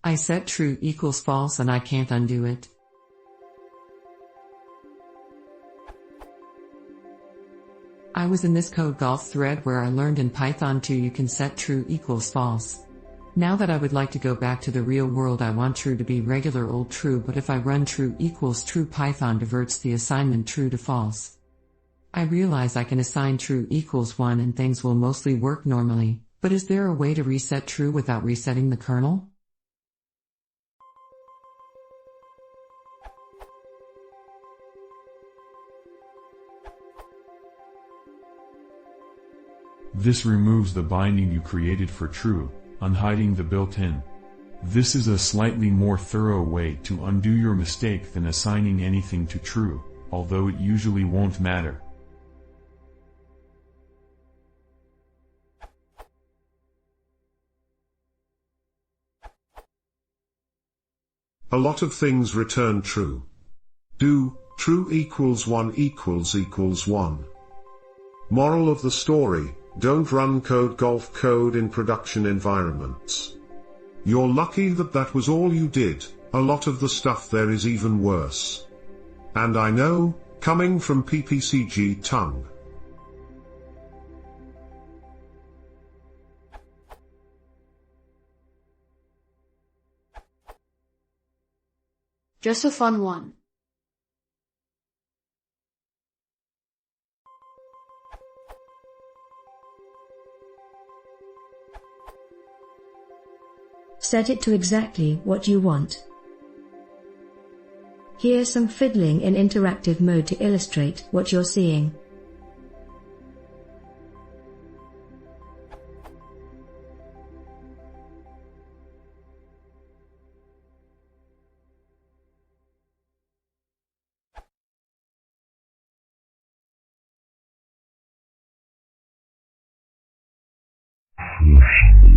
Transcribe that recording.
I set true equals false and I can't undo it. I was in this code golf thread where I learned in Python 2 you can set true equals false. Now that I would like to go back to the real world, I want true to be regular old true, but if I run true equals true, Python diverts the assignment true to false. I realize I can assign true equals 1 and things will mostly work normally, but is there a way to reset true without resetting the kernel? This removes the binding you created for true, unhiding the built-in. This is a slightly more thorough way to undo your mistake than assigning anything to true, although it usually won't matter. A lot of things return true. Do true equals 1 equals 1. Moral of the story: don't run code golf code in production environments. You're lucky that that was all you did. A lot of the stuff there is even worse. And I know, coming from PPCG tongue. Just a fun one. Set it to exactly what you want. Here's some fiddling in interactive mode to illustrate what you're seeing. Whoosh.